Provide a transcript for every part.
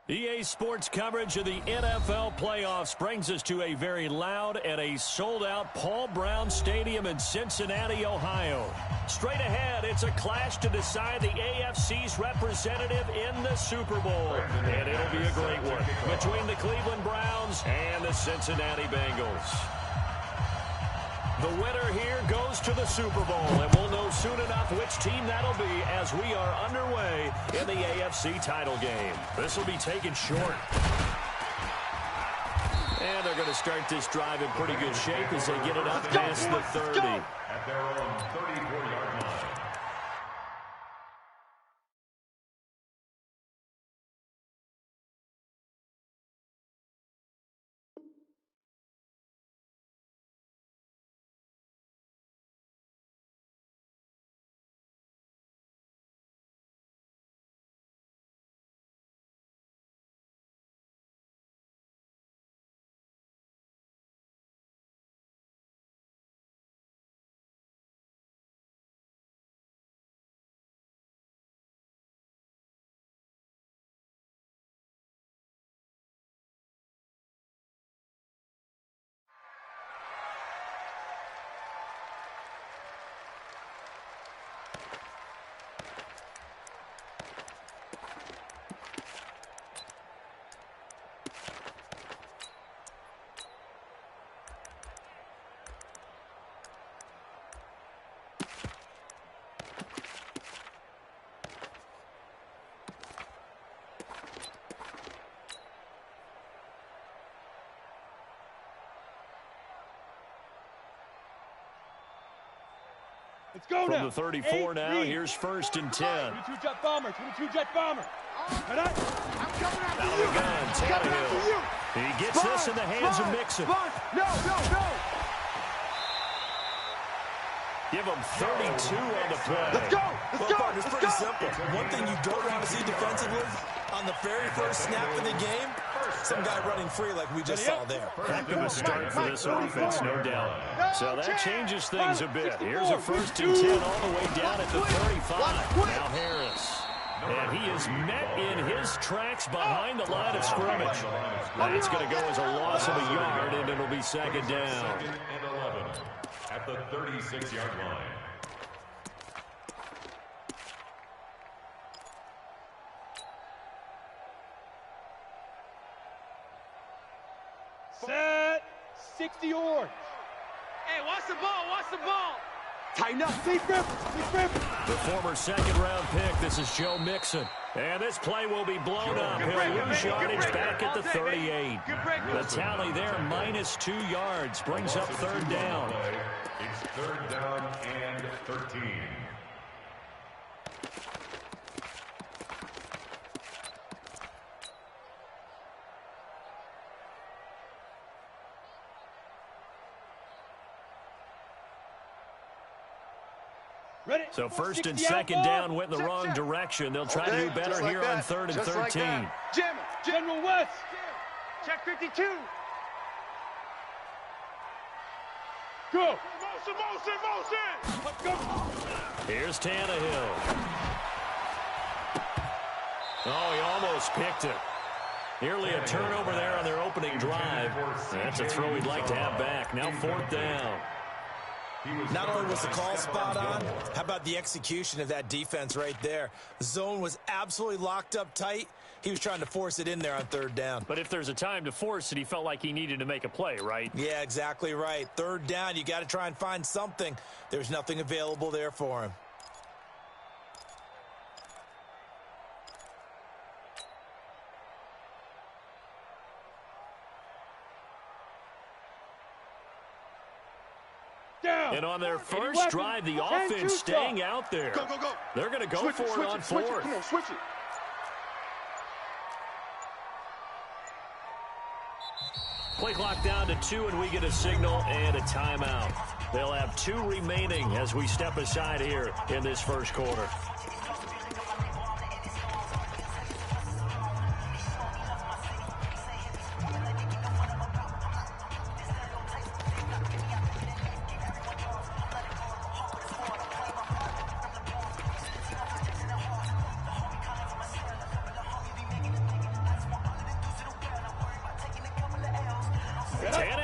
EA Sports coverage of the NFL playoffs brings us to a very loud and a sold-out Paul Brown Stadium in Cincinnati, Ohio. Straight ahead, it's a clash to decide the AFC's representative in the Super Bowl. And it'll be a great one between the Cleveland Browns and the Cincinnati Bengals. The winner here goes to the Super Bowl, and we'll know soon enough which team that'll be as we are underway in the AFC title game. This will be taken short. And they're going to start this drive in pretty good shape as they get it up past the 30. At their own 34-yard line. Let's go From now. the 34 now, here's 1st and 10. 22 jet bomber, 22 jet bomber. Out of the gun, Tannehill. He gets this in the hands of Mixon. No. Give him 32 on the play. Let's go. It's pretty simple. One thing you don't want to see defensively, on the very first snap of the game, some guy running free like we just saw there. Heck of a start for this offense, no doubt. So that changes things a bit. Here's a 1st and 10 all the way down at the 35. Now Harris. And he is met in his tracks behind the line of scrimmage. That's going to go as a loss of a yard, and it'll be 2nd down. 2nd and 11 at the 36-yard line. Set. 60 orange. Hey, watch the ball. Tighten up. Deep rip. The former 2nd-round pick, this is Joe Mixon. And this play will be blown up. He'll lose yardage back at the 38. The tally there, -2 yards, brings up 3rd down. It's 3rd down and 13. Ready? So 1st and 2nd down went in the wrong direction. They'll try to do better here on 3rd and 13. General West. Check 52. Go. Motion. Let's go. Here's Tannehill. Oh, he almost picked it. Nearly a turnover there on their opening drive. That's a throw he'd like to have back. Now 4th down. Not only was the call spot on, how about the execution of that defense right there? The zone was absolutely locked up tight. He was trying to force it in there on 3rd down. But if there's a time to force it, he felt like he needed to make a play, right? Yeah, exactly right. 3rd down, you got to try and find something. There's nothing available there for him. And on their first drive, the offense staying out there. Go. They're going to go for it on 4th. Come on, switch it. Play clock down to 2, and we get a signal and a timeout. They'll have 2 remaining as we step aside here in this 1st quarter.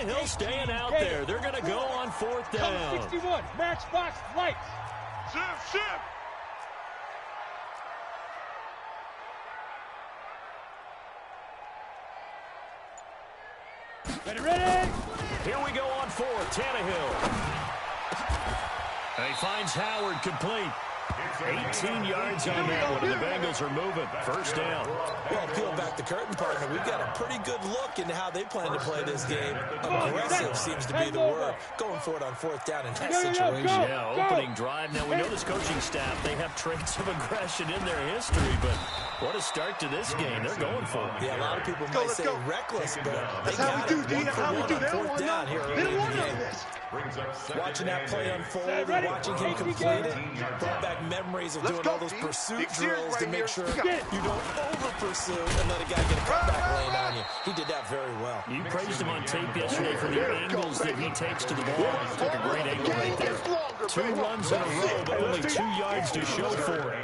Tannehill staying out there. They're going to go on fourth down. 61, Matchbox Lights. Shift. Ready? Here we go on fourth. Tannehill. And he finds Howard complete. 18 yards on that one, and the Bengals are moving. First down. Well, peel back the curtain, partner. We've got a pretty good look into how they plan to play this game. Aggressive seems to be the word. Going for it on fourth down in that situation. Yeah, opening drive. Now, we know this coaching staff, they have traits of aggression in their history, but what a start to this game. They're going for it. Yeah, a lot of people might say reckless, but That's how we do, D. That's how we do. They don't fourth want down here none. They early don't in the want none of game. this. Watching that play unfold and watching him complete it brought back memories of doing all those pursuit drills to make sure you don't over-pursue and let a guy get a cutback lane on you. He did that very well. You praised him on tape yesterday for the angles that he takes to the ball. He took a great angle right there. 2 runs in a row, but only 2 yards to show for it.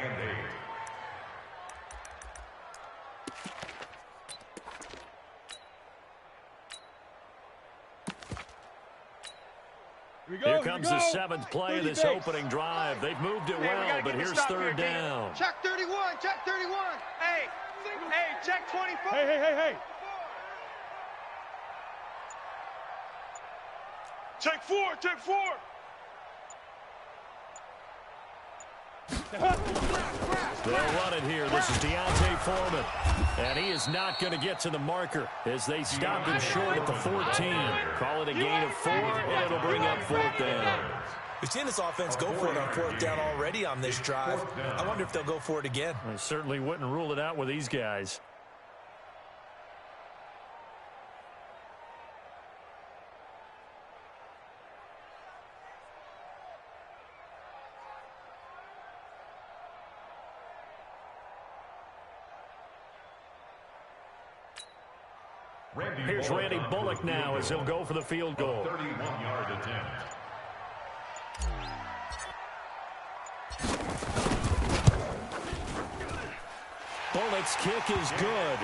Here comes the 7th play of this opening drive. They've moved it well, but here's third down. Check 31. Check 31. Hey, check 24. Hey. Check 4. Check 4. They'll run it here. This is Deontay Foreman. And he is not going to get to the marker as they stop him short at the 14. Call it a gain of 4, and it'll bring up fourth down. We've seen this offense go for it on fourth down already on this drive. I wonder if they'll go for it again. I certainly wouldn't rule it out with these guys. Here's Randy Bullock now as he'll go for the field goal. 31-yard attempt. Bullock's kick is good.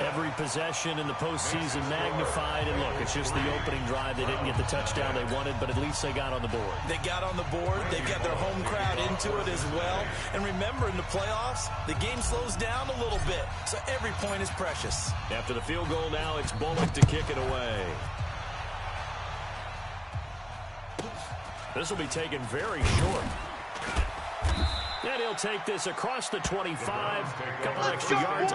Every possession in the postseason magnified. And look, it's just the opening drive. They didn't get the touchdown they wanted, but at least they got on the board. They got on the board. They got their home crowd into it as well. And remember, in the playoffs, the game slows down a little bit, so every point is precious. After the field goal now, it's Bullock to kick it away. This will be taken very short. And he'll take this across the 25. A couple extra yards.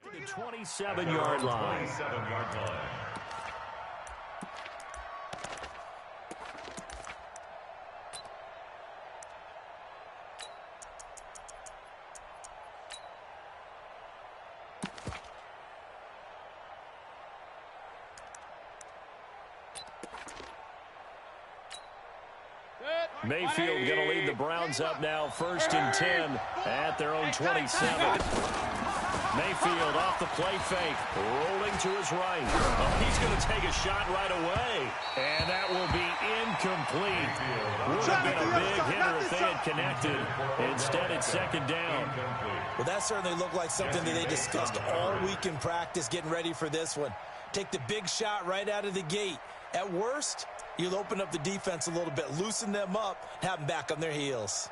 The 27-yard line. 27-yard line. Mayfield going to lead the Browns up now, 1st and 10 at their own 27. Mayfield off the play fake, rolling to his right. Oh, he's going to take a shot right away, and that will be incomplete. Would have been a big hitter if they had connected. Instead, it's 2nd down. Well, that certainly looked like something that they discussed all week in practice getting ready for this one. Take the big shot right out of the gate. At worst, you'll open up the defense a little bit, loosen them up, have them back on their heels.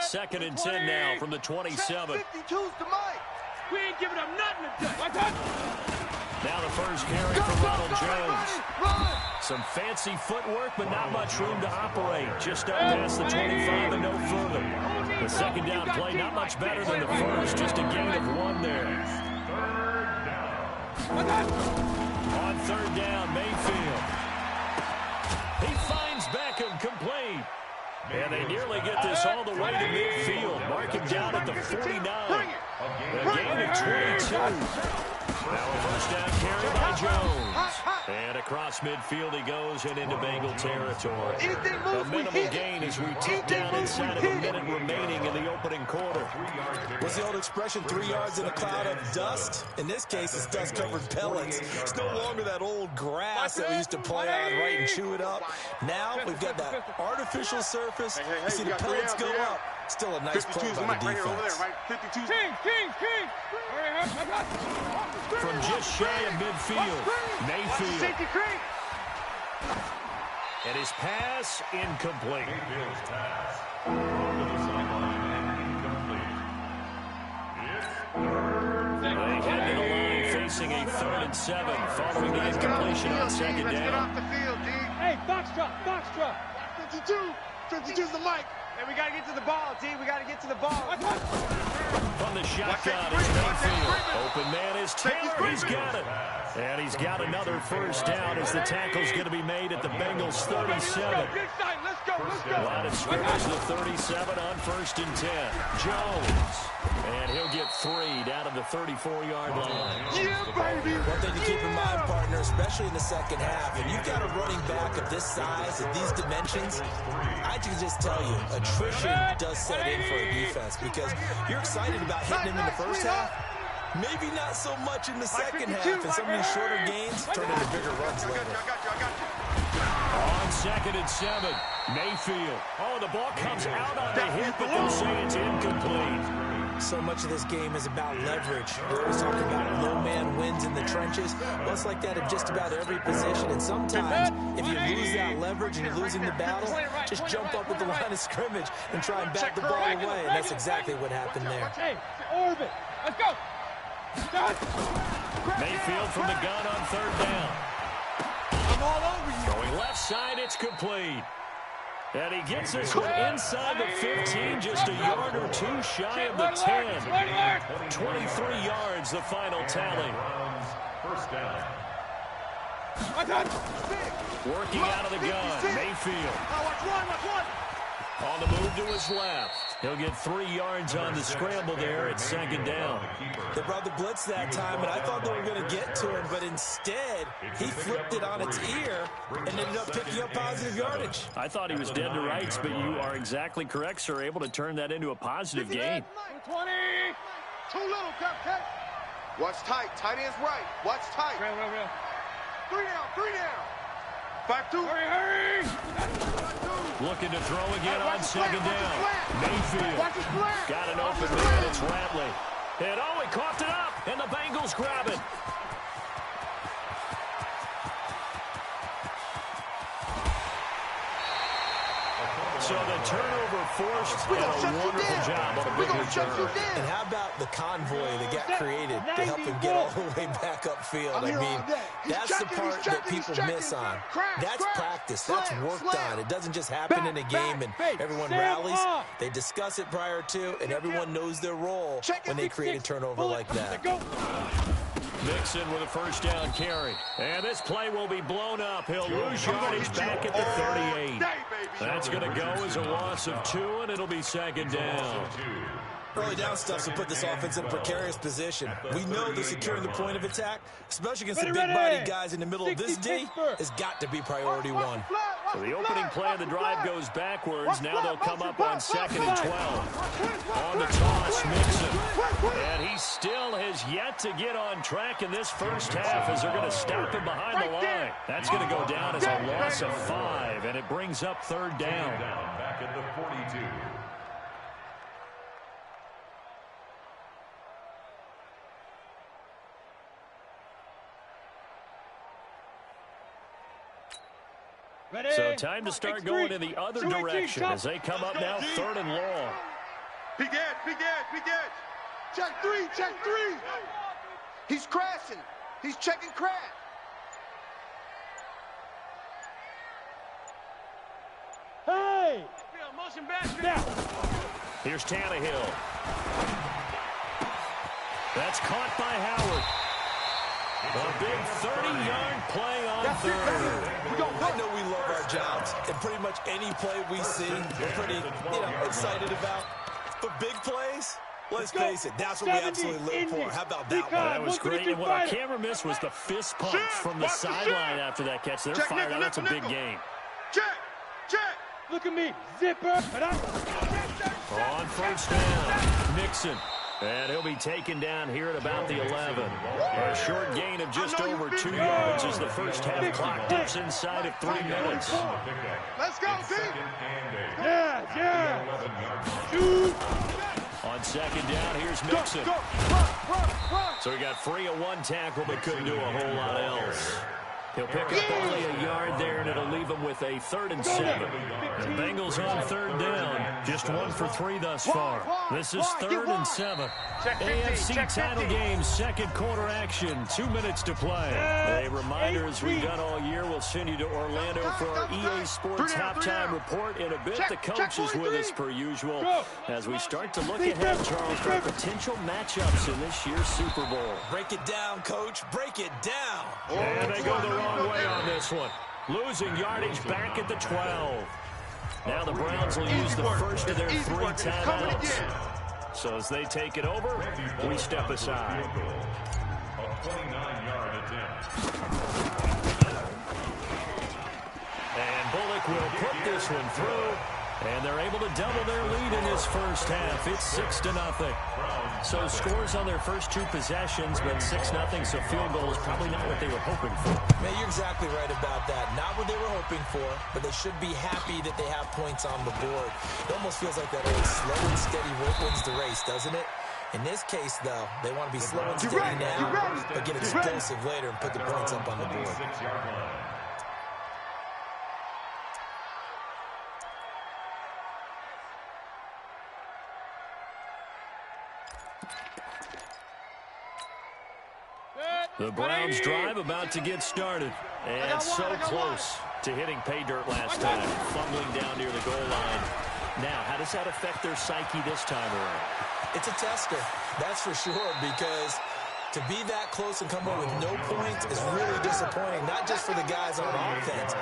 Second and 10 now from the 27. 52's to Mike. We ain't giving up nothing today. Now the first carry from Ronald Jones. Some fancy footwork, but not much room to operate. Just up past the 25 and no further. The second down play, not much better than the first. Just a gain of 1 there. On 3rd down, Mayfield. He finds Beckham complete. And they nearly get this all the way to midfield. Mark him down at the 49. A gain of 22. Now a first down carry by Jones. And across midfield he goes and into Bengal territory. A minimal gain as we tick down inside of a minute remaining in the opening quarter. What's the old expression, 3 yards in a cloud of dust? In this case, it's dust-covered pellets. It's no longer that old grass that we used to play on, right, and chew it up. Now we've got that artificial surface. You see the pellets go up. Still a nice play by the defense. From just shy of midfield, Mayfield. And his pass incomplete. Mayfield's pass over the sideline and incomplete. It's They head to the line facing a 3rd and 7 following the incompletion on second Let's get down. off the field, D. Hey, Foxtrot. 52's the mic. Hey, we got to get to the ball, D. We got to get to the ball. From the shotgun, it's Mayfield. Open man is Taylor. He's got it. And he's got another first down as the tackle's going to be made at the Bengals' 37. A lot of scrimmage, the 37 on 1st and 10. Jones. And he'll get 3 down to the 34-yard line. Yeah, baby. One thing to keep in mind, partner, especially in the second half, when you've got a running back of this size, of these dimensions, I can just tell you, attrition does set in for a defense because you're excited about hitting him in the first half. Maybe not so much in the second half, and some of these shorter gains turn into bigger runs later. On 2nd and 7, Mayfield. Oh, the ball comes out on the hit, but they'll say it's incomplete. So much of this game is about leverage. We're always talking about low man wins in the trenches. Well, it's like that in just about every position. And sometimes, if you lose that leverage and you're losing the battle, just jump up at the line of scrimmage and try and bat the ball away. And that's exactly what happened there. Hey, orbit. Let's go. Mayfield from the gun on 3rd down. I'm all over you. Going left side, it's complete. And he gets this one inside the 15, just a yard or 2 shy of the 10. 23 yards, the final tally. first down. Working out of the gun, Mayfield. On the move to his left. He'll get 3 yards on the scramble there at 2nd down. They brought the blitz that time, and I thought they were going to get to him, but instead, he flipped it on its ear and ended up picking up positive yardage. I thought he was dead to rights, but you are exactly correct, sir. Able to turn that into a positive gain. 20. Too little, Cupcake. Watch tight. Tight end's right. Watch tight. Real. 3 down. 5-2. Hurry. Looking to throw again on 2nd down. Mayfield. Watch his flat. Got an open man. It's Ratley. And he coughed it up, and the Bengals grab it. So the turnover forced, and a wonderful job on a big return. And how about the convoy that got created to help him get all the way back upfield? I mean, that's the part that people miss on. That's practice. That's worked on. It doesn't just happen in a game and everyone rallies. They discuss it prior to, and everyone knows their role when they create a turnover like that. Mixon with a first down carry. And this play will be blown up. He'll lose yardage back at the 38. That's going to go as a loss of 2, and it'll be 2nd down. Early down stuff to put this offense in a precarious position. We know that securing the point of attack, especially against the big-bodied guys in the middle of this D, has got to be priority 1. So the opening play of the drive goes backwards. Now they'll come up on 2nd and 12. On the toss, Mixon. And he still has yet to get on track in this first half as they're going to stop him behind the line. That's going to go down as a loss of 5, and it brings up 3rd down. Back at the 42. So time to start going in the other direction as they come up now 3rd and long. Big edge. Check 3. He's crashing. He's checking crash. Hey! Motion back. Now. Here's Tannehill. That's caught by Howard. A big 30-yard play on 3rd. I know we love our jobs, and pretty much any play we see, we're pretty, excited about. But big plays, Let's face it, that's what we absolutely live for. How about that one? That was great, and what our camera missed was the fist pump from the sideline after that catch. They're fired out. That's a big game. Check. Look at me. Zipper. On first down, Nixon. And he'll be taken down here at about the 11. A short gain of just over 2 yards as the first half clock dips inside of 3 minutes. Let's go, team. Yeah. Shoot. On second down, here's Nixon. Run. So he got free of one tackle, but couldn't do a whole lot else. He'll pick up only a yard there, and it'll leave him with a 3rd and 7. The Bengals on 3rd down. Just 1 for 3 thus far. This is 3rd and 7. AFC title game, 2nd quarter action. 2 minutes to play. A reminder, as we've done all year, we'll send you to Orlando for our EA Sports halftime report. In a bit, the coach is with us per usual as we start to look ahead, Charles, for potential matchups in this year's Super Bowl. Break it down, Coach. Break it down. And they go the wrong way on this one. Losing yardage back at the 12. Now the Browns will use the first of their 3 timeouts. So as they take it over, we step aside. A 29-yard attempt. And Bullock will put this one through. And they're able to double their lead in this first half. It's 6-0. So scores on their first 2 possessions, but 6-0, so field goal is probably not what they were hoping for. Man, you're exactly right about that. Not what they were hoping for, but they should be happy that they have points on the board. It almost feels like that old slow and steady wins the race, doesn't it? In this case, though, they want to be slow and steady now, but get explosive later and put the points up on the board. The Browns drive about to get started. And so close to hitting pay dirt last time. Fumbling down near the goal line. Now, how does that affect their psyche this time around? It's a tester, that's for sure, because to be that close and come away with no points is really disappointing, not just for the guys on offense,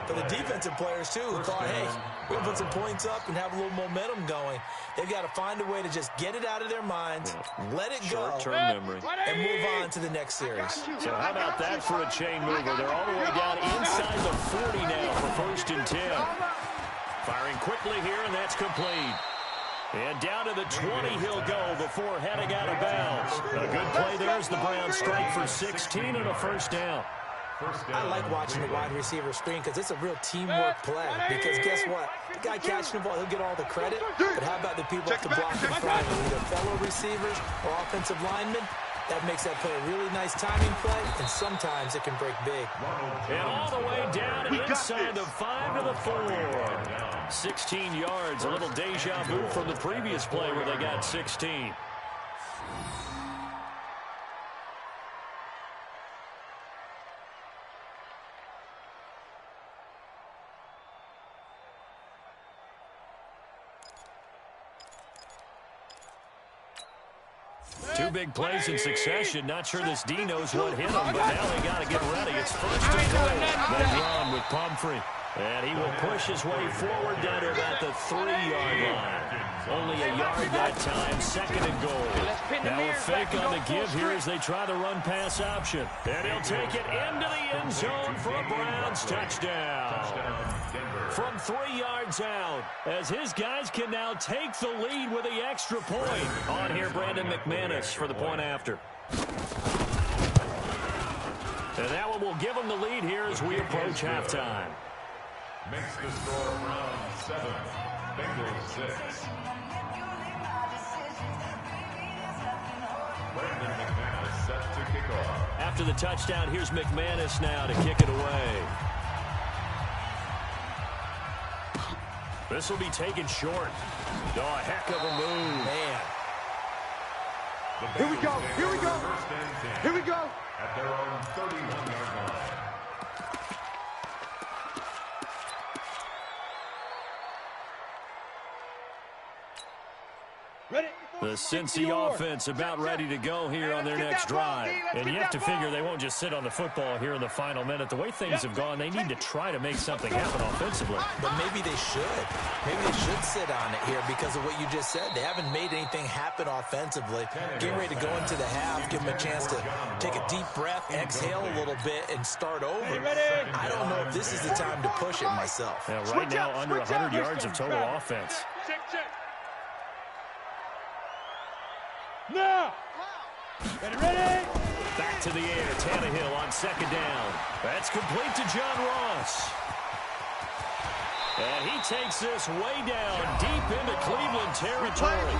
but the defensive players, too, who thought, hey, we'll put some points up and have a little momentum going. They've got to find a way to just get it out of their minds, let it go, short-term memory, and move on to the next series. So how about that for a chain mover? They're all the way down inside the 40 now for 1st and 10. Firing quickly here, and that's complete. And down to the 20 he'll go before heading out of bounds. A good play there as the Browns strike for 16 and a first down. I like watching the wide receiver screen because it's a real teamwork play. Because guess what? The guy catching the ball, he'll get all the credit. But how about the people up to block in front of him, either fellow receivers or offensive linemen? That makes that play a really nice timing play, and sometimes it can break big. And all the way down and inside the 5 to the 4. 16 yards, a little deja vu from the previous play where they got 16. Two big plays in succession. Not sure this D knows what hit him, but now they got to get ready. It's 1st and 3. They run with Pumphrey. And he will push his way forward down to about the 3-yard line. Only a yard that time, 2nd and goal. Now a fake on the give here as they try the run-pass option. And he'll take it into the end zone for a Browns touchdown. From 3 yards out, as his guys can now take the lead with the extra point. On here, Brandon McManus for the point after. And that one will give them the lead here as we approach halftime. Makes the score Browns 7, Bengals 6. Brandon McManus set to kick off. After the touchdown, here's McManus now to kick it away. This will be taken short. Oh, a heck of a move. Man. Here we go. Here we go. Here we go. At their own 31-yard line. The Cincy offense about ready to go here on their next drive. And you have to figure they won't just sit on the football here in the final minute. The way things have gone, they need to try to make something happen offensively. But maybe they should. Maybe they should sit on it here because of what you just said. They haven't made anything happen offensively. Getting ready to go into the half, give them a chance to take a deep breath, exhale a little bit, and start over. I don't know if this is the time to push it myself. Yeah, right now, under 100 yards of total offense. Check. Now! Ready? Back to the air, Tannehill on second down. That's complete to John Ross. And he takes this way down, deep into Cleveland territory.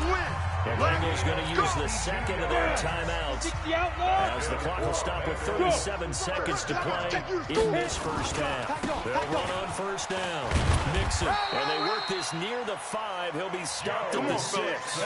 The Bengals going to use the second of their timeouts as the clock will stop with 37 seconds to play in this first half. They'll run on first down. Mixon, and they work this near the 5. He'll be stopped at the 6.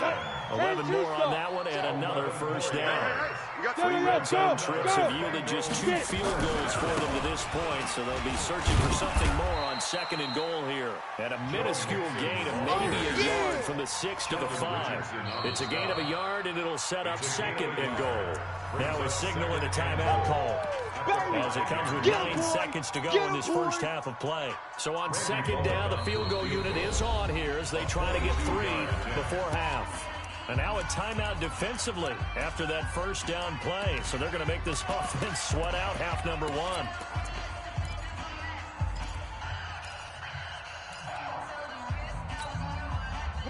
11 more on that one and another first down. 3 red zone trips have yielded just 2 field goals for them to this point, so they'll be searching for something more on second and goal here. And a minuscule gain of maybe a yard from the 6 to the 5. It's a gain of a yard, and it'll set up second and goal. Now a signal and a timeout call as it comes with 9 seconds to go in this first half of play. So on second down, the field goal unit is on here as they try to get 3 before half. And now a timeout defensively after that first down play. So they're going to make this offense sweat out half number 1.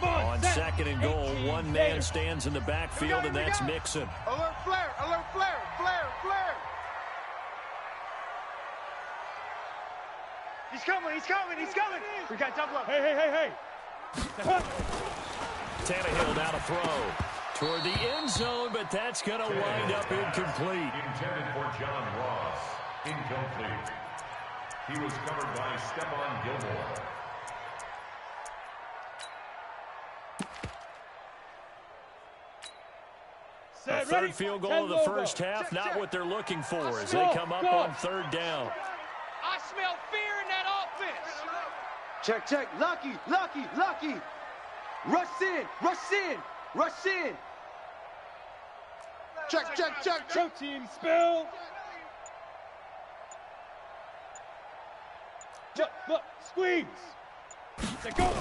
On second and goal, one man stands in the backfield, and that's Mixon. Alert flare, flare. He's coming. We got double up. Hey. Tannehill now to throw toward the end zone, but that's going to wind up incomplete. Intended for John Ross. Incomplete. He was covered by Stephon Gilmore. A third field goal of the first half, not what they're looking for as they come up on third down. I smell fear in that offense. Check. Lucky. Rush in. Check. Protein spill. Look, squeeze. Go.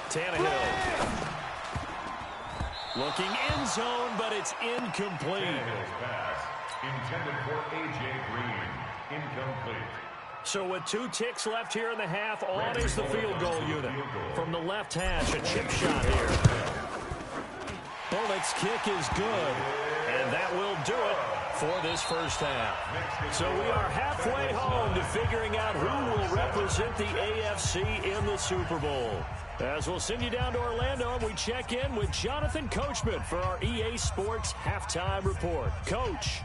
Tannehill. Looking end zone, but it's incomplete. Tannehill's pass. Intended for A.J. Green. Incomplete. So with 2 ticks left here in the half, on is the field goal unit. From the left hash, a chip shot here. Bullock's kick is good, and that will do it for this first half. So we are halfway home to figuring out who will represent the AFC in the Super Bowl. As we'll send you down to Orlando, and we check in with Jonathan Coachman for our EA Sports Halftime Report. Coach.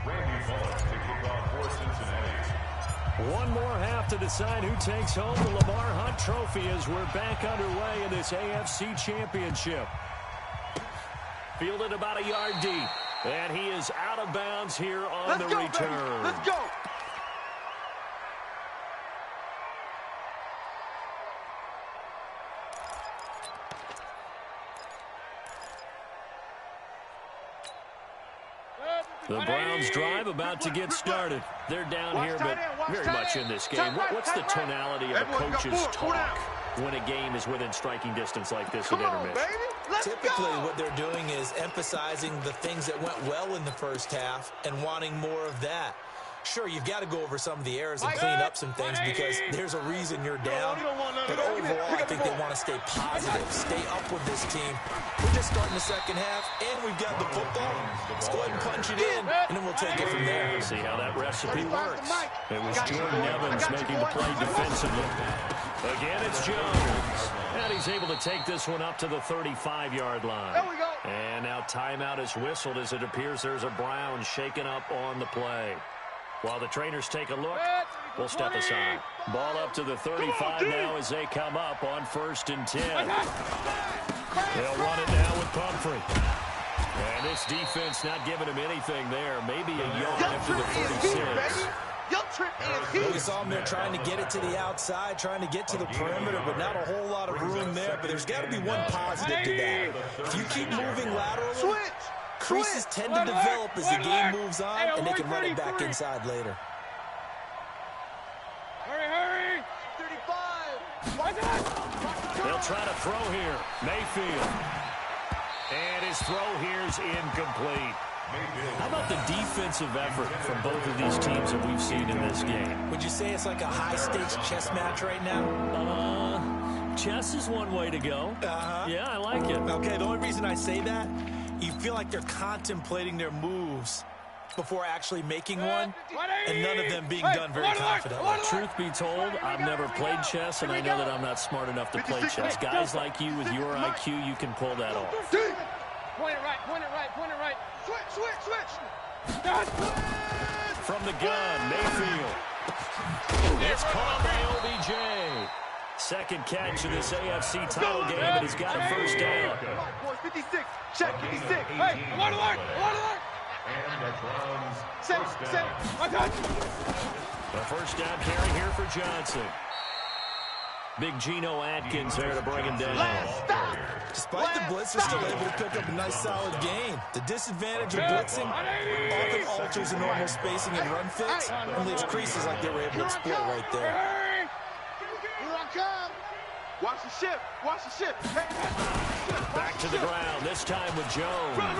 Randy Bullock to kick off for Cincinnati. One more half to decide who takes home the Lamar Hunt Trophy as we're back underway in this AFC Championship. Fielded about a yard deep. And he is out of bounds here on the return. Baby. Let's go. The Browns drive about to get started. They're down here, but very much in this game. What's the tonality of a coach's talk when a game is within striking distance like this at intermission? Typically, what they're doing is emphasizing the things that went well in the first half and wanting more of that. Sure, you've got to go over some of the errors and clean up some things because there's a reason you're down. But overall, I think they want to stay positive, stay up with this team. We're just starting the second half, and we've got the football. Let's go ahead and punch it in, and then we'll take it from there. See how that recipe works. It was Jordan Evans making the play defensively. Again, it's Jones. And he's able to take this one up to the 35-yard line. There we go. And now timeout is whistled as it appears there's a Brown shaken up on the play. While the trainers take a look, we'll step aside. Ball up to the 35 now as they come up on 1st and 10. They'll run it now with Pumphrey. And this defense not giving him anything there. Maybe a yard after the 36. We saw him there trying to get it to the outside, trying to get to the perimeter, but not a whole lot of room there. But there's got to be one positive to that. If you keep moving laterally, creases tend to develop as the game moves on, and they can run it back inside later. Hurry! 35. They'll try to throw here. Mayfield. And his throw here's incomplete. How about the defensive effort from both of these teams that we've seen in this game? Would you say it's like a high-stakes chess match right now? Chess is one way to go. Yeah, I like it. Okay, the only reason I say that, you feel like they're contemplating their moves before actually making one, and none of them being done very confidently. Truth be told, I've never played chess, and I know that I'm not smart enough to play chess. Guys like you with your IQ, you can pull that off. Point it right. Switch. From the gun, Mayfield. It's caught by OBJ. Second catch of this AFC title game, and he's got a first down. 56. Check 56. Hey, alert. And the Browns Set. The first down carry here for Johnson. Big Geno Atkins there to bring him down. Despite the blitz, they're still able to pick up a nice, solid gain. The disadvantage of blitzing often alters the normal spacing and run fits and leaves creases like they were able to exploit right there. Here I come. Watch the ship. Back to the ground, this time with Jones. Run.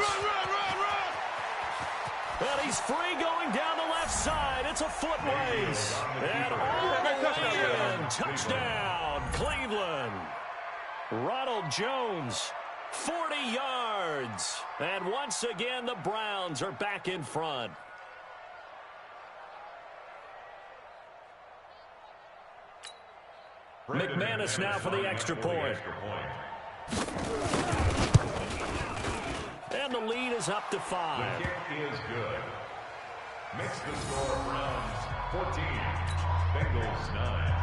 Well, he's free going down the left side. It's a foot race. And all the way in. Touchdown, Cleveland. Ronald Jones, 40 yards. And once again, the Browns are back in front. McManus now for the extra point. And the lead is up to 5. The kick is good. Makes the score Browns 14, Bengals 9.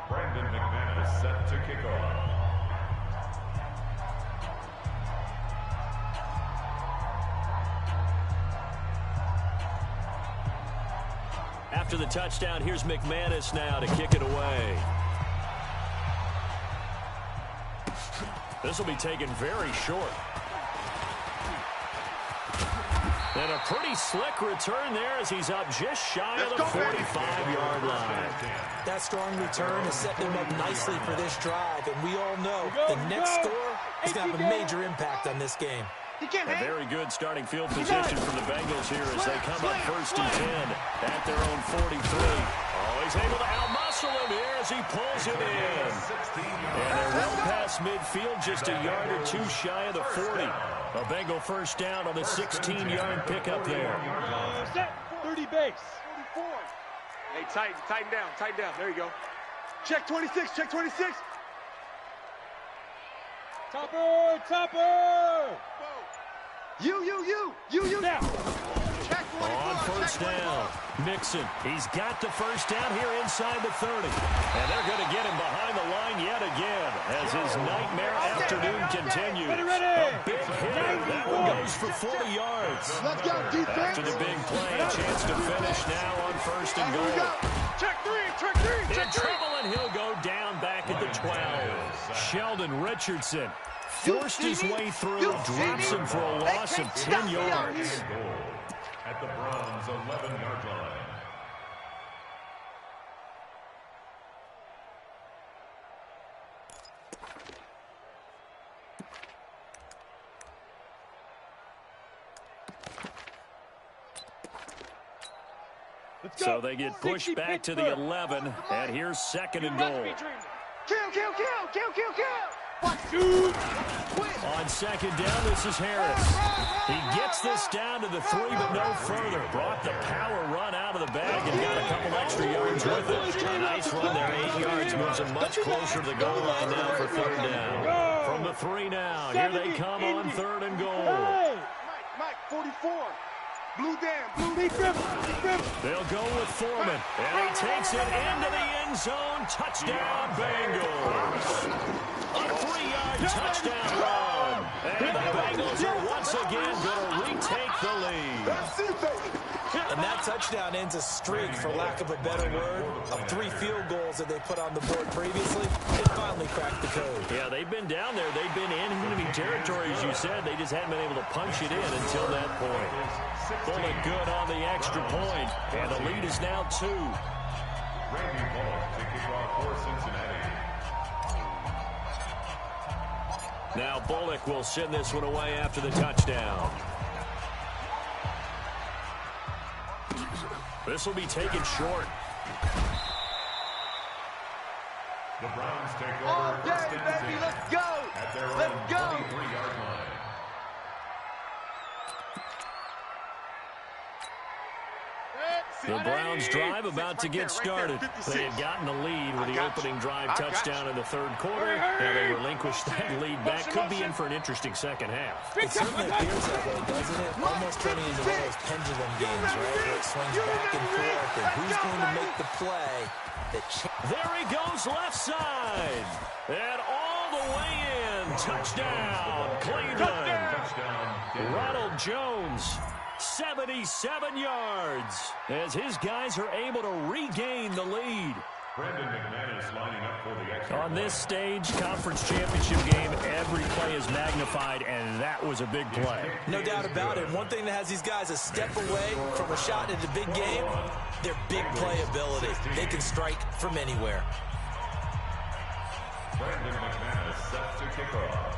Brandon McManus set to kick off. After the touchdown, here's McManus now to kick it away. This will be taken very short. And a pretty slick return there as he's up just shy of the 45-yard line. That strong return is setting them up nicely for this drive, and we all know the next score is going to have a major impact on this game. A very good starting field position for the Bengals here as they come up 1st and 10 at their own 43. Oh, he's able to outmuscle him here as he pulls it in. And they're well past midfield, just a yard or two shy of the 40. A Bengal first down on the 16-yard pickup there. Set. 30 base. 44. Hey, tighten down. There you go. Check 26. Topper. You. Now. Check 24. On first down, Mixon. He's got the first down here inside the 30. And they're going to get him behind the line yet again as his nightmare afternoon continues. A big hit. That one goes for 40 yards. Let's go, defense. After the big play, a chance to finish now on 1st and goal. Check three. In trouble, and he'll go down back at the 12. Sheldon Richardson forced his way through, drops him for a loss of 10 yards. At the Browns' 11-yard line. So they get pushed back to the 11, and here's 2nd and goal. Kill. On 2nd down, this is Harris. He gets this down to the 3, but no further. Brought the power run out of the bag and got a couple extra yards with it. Nice run there, 8 yards, moves him much closer to the goal line now for 3rd down. From the 3 now, here they come on 3rd and goal. Mike, 44. Blue down. They'll go with Foreman, and he takes it into the end zone. Touchdown, Bengals. A 3-yard touchdown run. And the Bengals are once again going to retake the lead. And that touchdown ends a streak, for lack of a better word, of 3 field goals that they put on the board previously. They finally cracked the code. Yeah, they've been down there. They've been in enemy territory, as you said. They just hadn't been able to punch it in until that point. Bullock good on the extra point, and the lead is now 2. Randy Bullock to kick off for Cincinnati. Now Bullock will send this one away after the touchdown. This will be taken short. The Browns take over All day, first and baby. 10 Let's go. at their Let's own go. 23-yard line. The Browns drive about to get started. They had gotten the lead with the opening drive touchdown in the third quarter. Now they relinquished that lead back. Could be in for an interesting second half. It certainly appears that way, doesn't it? Almost turning into one of those pendulum games, right? Where it swings back and forth, and who's going to make the play that There he goes left side. And all the way in. Touchdown, Cleveland. Touchdown. Ronald Jones, 77 yards, as his guys are able to regain the lead. Brendan McManus lining up for the extra On point. this stage, conference championship game, every play is magnified, and that was a big play. No doubt about it. One thing that has these guys a step away from a shot in the big game, their big play ability. They can strike from anywhere. Brendan McManus set to kick off.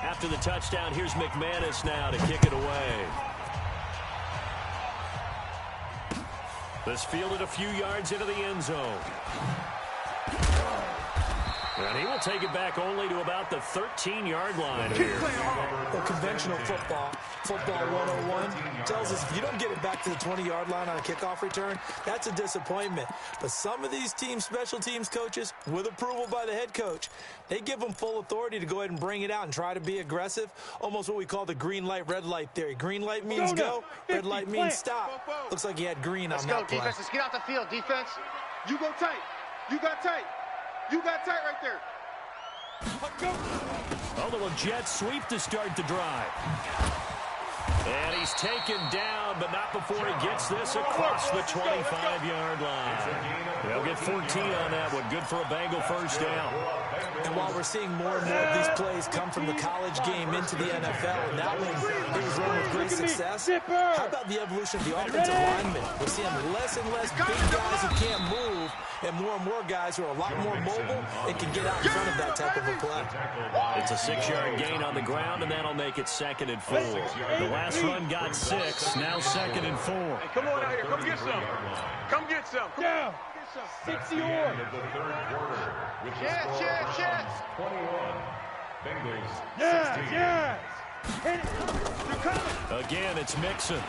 After the touchdown, here's McManus now to kick it away. This fielded a few yards into the end zone. And he will take it back only to about the 13-yard line here. Well, conventional football 101, tells us if you don't get it back to the 20-yard line on a kickoff return, that's a disappointment. But some of these special teams coaches, with approval by the head coach, they give them full authority to go ahead and bring it out and try to be aggressive, almost what we call the green light, red light theory. Green light means go, red light means stop. Looks like he had green on that play. Let's go, defense. Let's get out the field, defense. You go tight. You got tight. You got tight right there. Oh, the little jet sweep to start the drive. And he's taken down, but not before he gets this across the 25-yard line. They'll get 14 on that one. Good for a Bengal first down. And while we're seeing more and more of these plays come from the college game into the NFL, and that one, it was run with great success, how about the evolution of the offensive linemen? We're seeing less and less big guys who can't move, and more guys who are a lot more mobile and can get out in front of that type of a play. It's a 6-yard gain on the ground, and that'll make it 2nd and 4. The last run got 6, now 2nd and 4. Hey, come on out here. Come get some. Come get some. Come down. 60 or. Yes. 21. Bengals 16. Yes. Hit it. You're coming. Again, it's Mixon.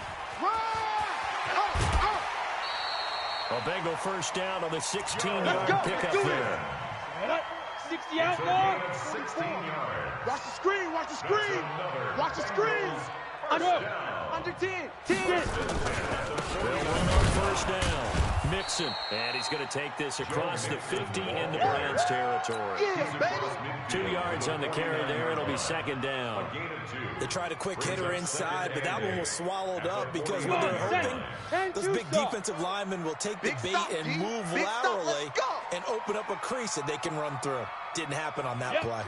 A Bengal first down on the 16-yard pickup there. 60 out, So a ball. gain of 16 yards. Watch the screen. Watch the screen. Watch the screen. Under 10. 10. First down. Mixon. And he's going to take this across the 50 into Browns territory. 2 yards on the carry there. It'll be 2nd down. They tried a quick hitter inside, but that one was swallowed up because what they're hoping, those big defensive linemen will take the bait and move laterally and open up a crease that they can run through. Didn't happen on that play.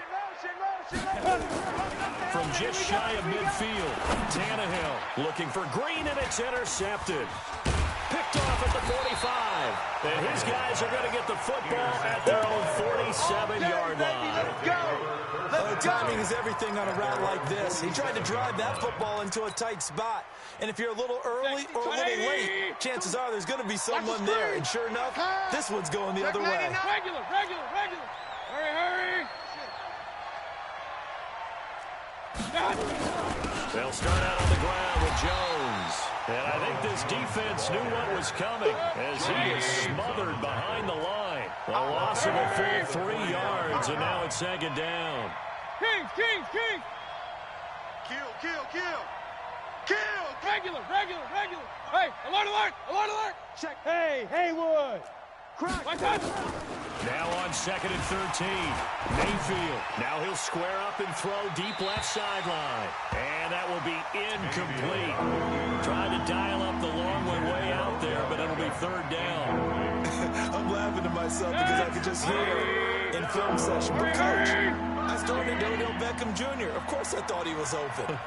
From just shy of midfield, Tannehill looking for Green, and it's intercepted. Picked off at the 45. And his guys are going to get the football at their own 47-yard line. Oh, timing is everything on a route like this. He tried to drive that football into a tight spot. And if you're a little early or a little late, chances are there's going to be someone there. And sure enough, this one's going the other way. Regular. Hurry. They'll start out on the ground with Jones. And I think this defense knew what was coming as he is smothered behind the line. A loss of a full 3 yards, and now it's 2nd down. King. Kill. Regular. Hey, alert. Check. Hey, Haywood. Crack. Like that. Now on 2nd and 13. Mayfield. Now he'll square up and throw deep left sideline. And that will be incomplete. Trying to dial up the long way out there, but it'll be 3rd down. I'm laughing to myself because I could just hear it in film session. But, Coach, I started Odell Beckham Jr. Of course I thought he was open.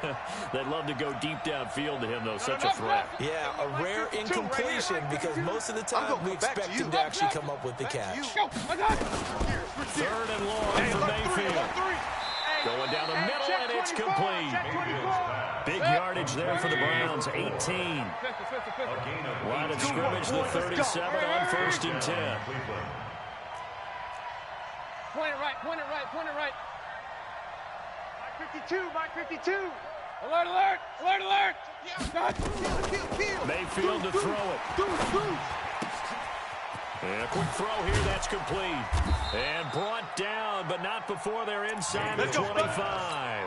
They'd love to go deep downfield to him, though. Such a threat. Yeah, a rare incompletion because most of the time we expect him to actually come up with the catch. 3rd and long for Mayfield. Going down the middle, and it's complete. Big yardage there for the Browns, 18. Line of scrimmage, the 37 on 1st and 10. Point it right, point it right, point it right. Mike 52, Mike 52. Alert, alert, alert, alert. Mayfield to throw it. And a quick throw here, that's complete. And brought down, but not before they're inside the 25.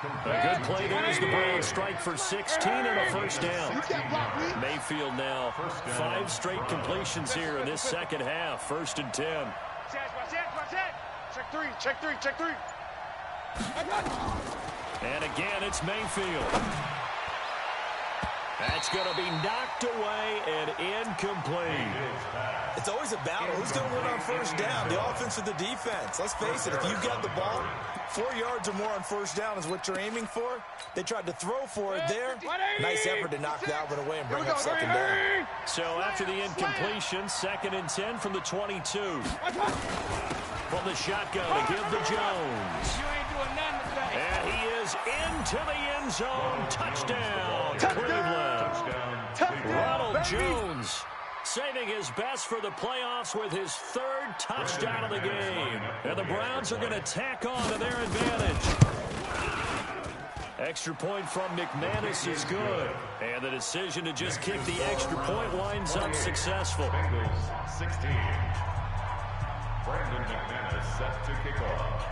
A good play there as the Browns strike for 16 and a 1st down. Mayfield now 5 straight completions here in this 2nd half. 1st and 10. Check 3, check 3, check 3. And again, it's Mayfield. That's going to be knocked away and incomplete. It's always a battle. Who's going to win on 1st down, the offense or the defense? Let's face it, if you got the ball, 4 yards or more on 1st down is what you're aiming for. They tried to throw for it there. Nice effort to knock that one away and bring up 2nd down. So after the incompletion, 2nd and 10 from the 22. From the shotgun to give to Jones. And he is into the end zone. Touchdown, Cleveland. Ronald Jones saving his best for the playoffs with his 3rd touchdown of the game. And the Browns are going to tack on to their advantage. Extra point from McManus is good. And the decision to just kick the extra point winds up successful. Bengals 16. Brandon McManus set to kick off.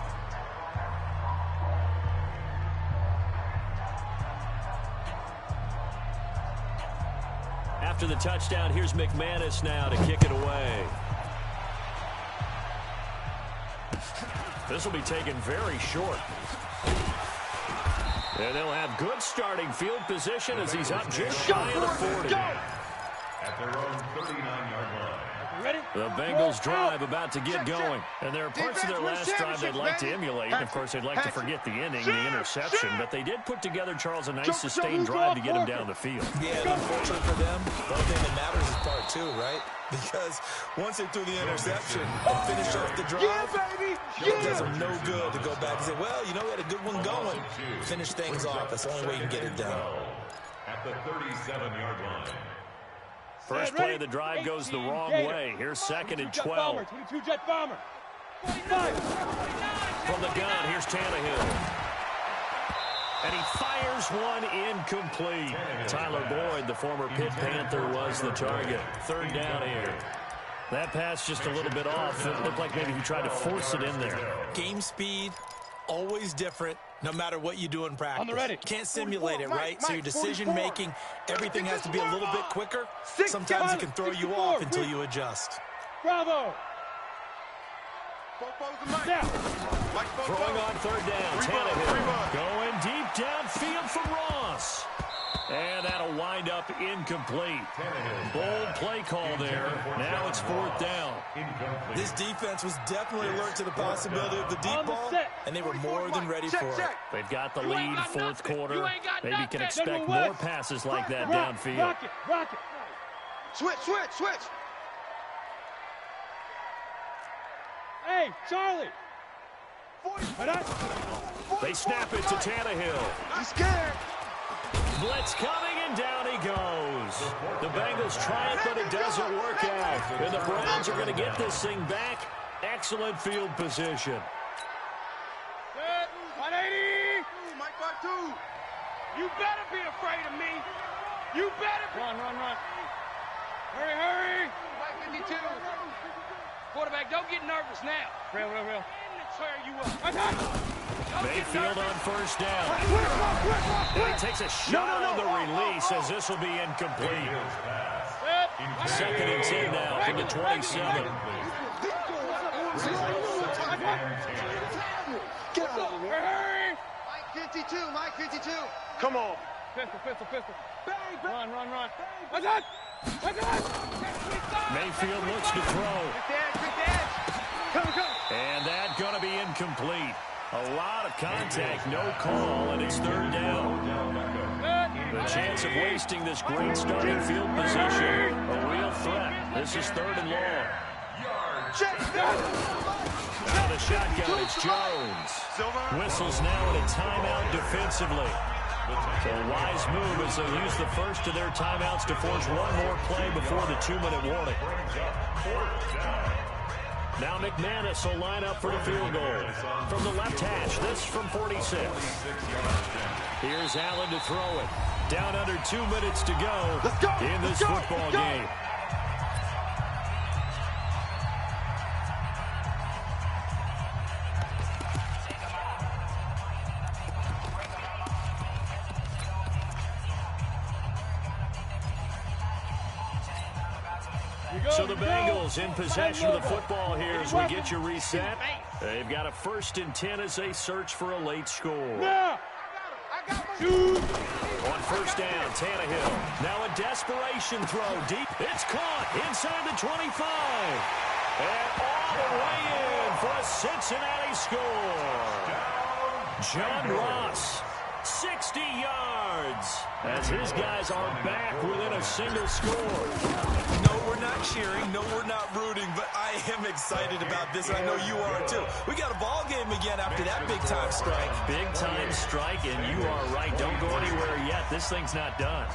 After the touchdown, here's McManus now to kick it away. This will be taken very short. And they'll have good starting field position as he's up just shy of the 40. At their own 39-yard line. Ready? The Bengals drive about to get going. And there are parts of their last drive they'd like to emulate. And, of course, they'd like to forget the inning, the interception. But they did put together, Charles, a nice sustained drive to get him down the field. Yeah, and unfortunately for them, the only thing that matters is part 2, right? Because once they threw the interception and finished off the drive, it does them no good to go back and say, well, you know, we had a good one going. Finish things off. That's the only way you can get it done. At the 37-yard line. First play of the drive goes the wrong way. Here's 2nd and 12. 22 jet bomber. 45. From the gun, here's Tannehill. And he fires one incomplete. Tyler Boyd, the former Pitt Panther, was the target. 3rd down here. That pass just a little bit off. It looked like maybe he tried to force it in there. Game speed, always different, no matter what you do in practice. On the ready. Can't simulate it, right? So your decision-making, everything has to be a little bit quicker. Sometimes it can throw you off until you adjust. Bravo. Throwing on 3rd down, Tannehill going deep downfield for Ross. And that'll wind up incomplete. Bold play call there. Now it's 4th down. This defense was definitely alert to the possibility of the deep ball, and they were more than ready for it. They've got the lead, 4th quarter. Maybe can expect more passes like that downfield. Rocket, rocket. Switch, switch, switch. Hey, Charlie. They snap it to Tannehill. He's scared. Blitz coming, and down he goes. The Bengals try it, but it doesn't work out. And the Browns are going to get this thing back. Excellent field position. 180. Mike 5-2. You better be afraid of me. You better. Run. Hurry. Mike 52. Quarterback, don't get nervous now. Real. Tear you up. Mayfield on 1st down. And he takes a shot on the release as this will be incomplete. 2nd and 10 now from the 27. Get out of here. Hurry! Mike 52, Mike 52. Come on. Pistol. Run. What's that? Mayfield looks to throw. Quick dash. Come. And that's going to be incomplete. A lot of contact, no call, and it's third down. The chance of wasting this great starting field position, a real threat. This is third and long. Out of the shotgun, it's Jones. Whistles now in a timeout defensively. So a wise move as they use the first of their timeouts to force one more play before the 2-minute warning. Now McManus will line up for the field goal. From the left hash, this from 46. Here's Allen to throw it. Down under 2 minutes to go in this football game. So the Bengals in possession of the football here as we get you reset. They've got a 1st and 10 as they search for a late score. On first down, Tannehill. Now a desperation throw deep. It's caught inside the 25. And all the way in for a Cincinnati score. John Ross, 60 yards. As his guys are back within a single score. No, we're not cheering. No, we're not rooting. But I am excited about this. I know you are, too. We got a ball game again after that big-time strike. Big-time strike, and you are right. Don't go anywhere yet. This thing's not done.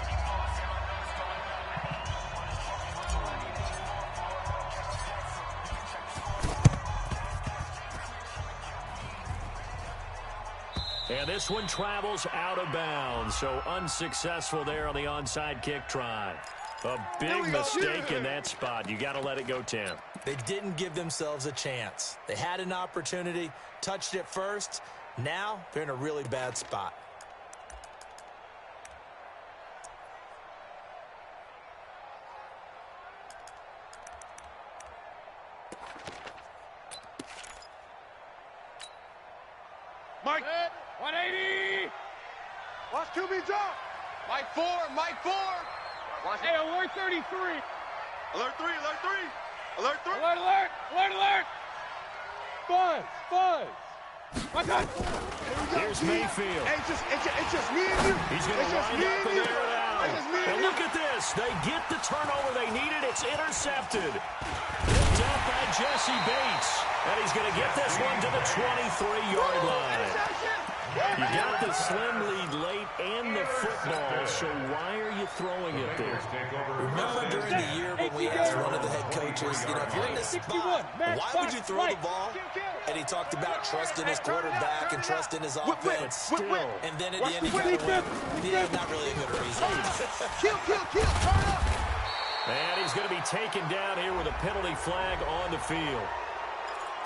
And this one travels out of bounds, so unsuccessful there on the onside kick try. A big mistake in that spot. You got to let it go, Tim. They didn't give themselves a chance. They had an opportunity, touched it first. Now they're in a really bad spot. Mike. 180. Watch QB drop. Mike 4. Watch hey, alert 33. Alert 3. Alert. Buzz. Watch out. Here's Mayfield. Hey, it's just me and you. He's going to line up and air it out. And look at this. They get the turnover they needed. It's intercepted. Picked up by Jesse Bates. And he's going to get this one to the 23-yard line. You got the slim lead late and the football, so why are you throwing it there? Remember during the year when we asked one of the head coaches, if you're in this spot, why would you throw the ball? And he talked about trusting his quarterback and trusting his offense. Still. And then at the end, he kind of went, yeah, not really a good reason. Kill. Turn up. And he's going to be taken down here with a penalty flag on the field.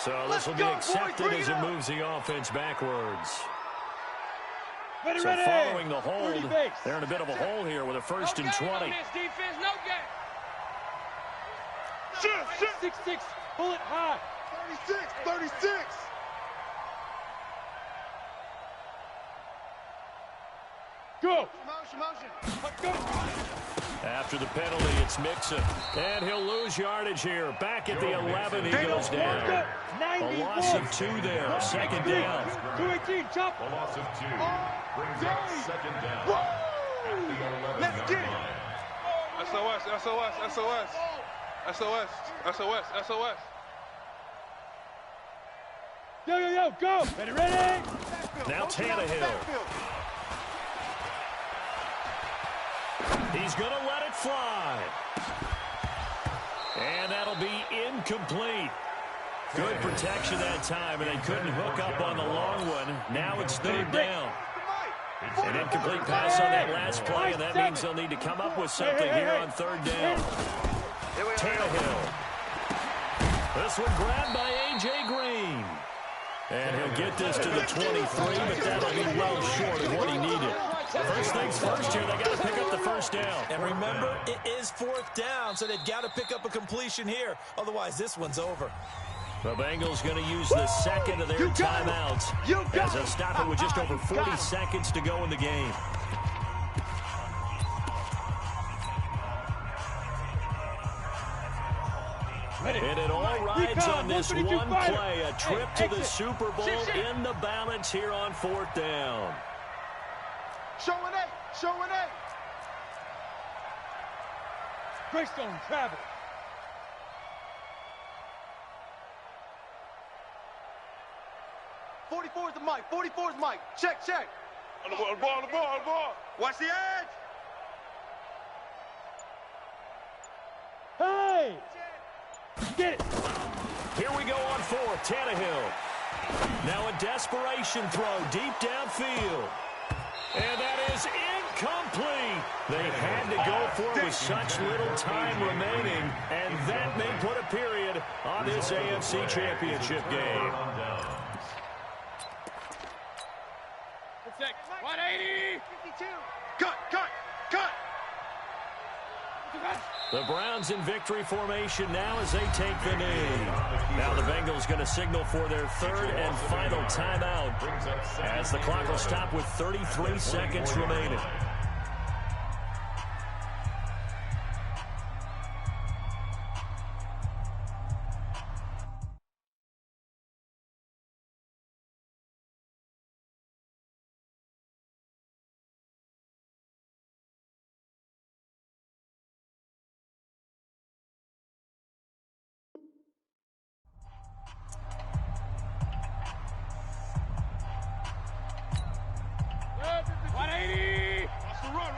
So this will be accepted as it moves the offense backwards. So following the hold, they're in a bit of a hole here with a 1st and 20. Defense, no game. Shit. 6-6, pull it high. 36. Go. Motion. Go. After the penalty, it's Mixon. And he'll lose yardage here. Back at the 11, he goes down. A loss of 2 there. 2nd down. 218, chop. A loss of 2 brings up 2nd down. Let's get it. SOS. Yo, go. Ready. Now Tannehill. He's going to let it fly. And that'll be incomplete. Good protection that time, and they couldn't hook up on the long one. Now it's 3rd down. An incomplete pass on that last play, and that means they'll need to come up with something here on 3rd down. Tannehill. This one grabbed by A.J. Green. And he'll get this to the 23, but that'll be well short of what he needed. First things first here, they got to pick up the 1st down. And remember, it is 4th down, so they've got to pick up a completion here. Otherwise, this one's over. The Bengals going to use the second of their timeouts as they'll stop it with just over 40 seconds to go in the game. And it all rides on this one play, a trip to the Super Bowl in the balance here on 4th down. Show an 8, show an 8. Greystone, travel. '44 is the mic. 44 is mic. Check. On the ball. Watch the edge. Hey! Get it! Here we go on 4th. Tannehill. Now a desperation throw deep downfield. And that is incomplete. They had to go for it with such little time remaining, and that may put a period on this AFC Championship game. 180! 52. Cut. The Browns in victory formation now as they take the knee. Now the Bengals going to signal for their third and final timeout as the clock will stop with 33 seconds remaining.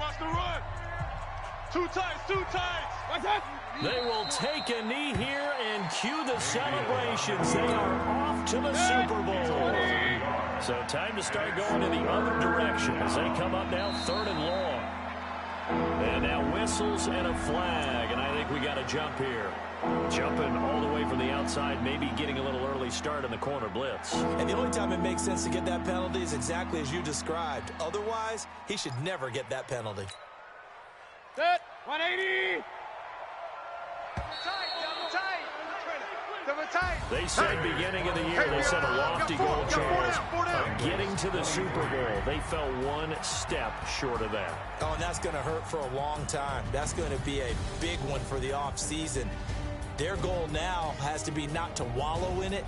Watch the run. Two tights. What's that? They will take a knee here and cue the celebrations. They are off to the Super Bowl. So time to start going in the other direction as they come up now 3rd and long. And now whistles and a flag, and I think we got a jump here. Jumping all the way from the outside, maybe getting a little early start in the corner blitz. And the only time it makes sense to get that penalty is exactly as you described. Otherwise, he should never get that penalty. Set. 180. Double tight. They said beginning of the year, they set a lofty goal, Charles, of getting to the Super Bowl. They fell one step short of that. Oh, and that's going to hurt for a long time. That's going to be a big one for the offseason. Their goal now has to be not to wallow in it,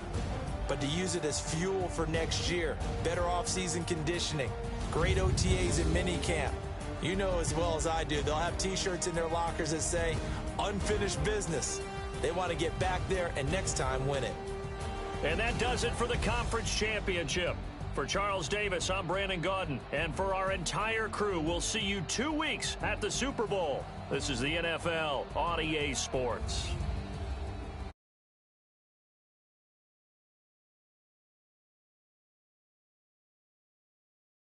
but to use it as fuel for next year. Better offseason conditioning, great OTAs and minicamp. You know as well as I do, they'll have T-shirts in their lockers that say, unfinished business. They want to get back there and next time win it. And that does it for the conference championship. For Charles Davis, I'm Brandon Gaudin. And for our entire crew, we'll see you 2 weeks at the Super Bowl. This is the NFL on EA Sports.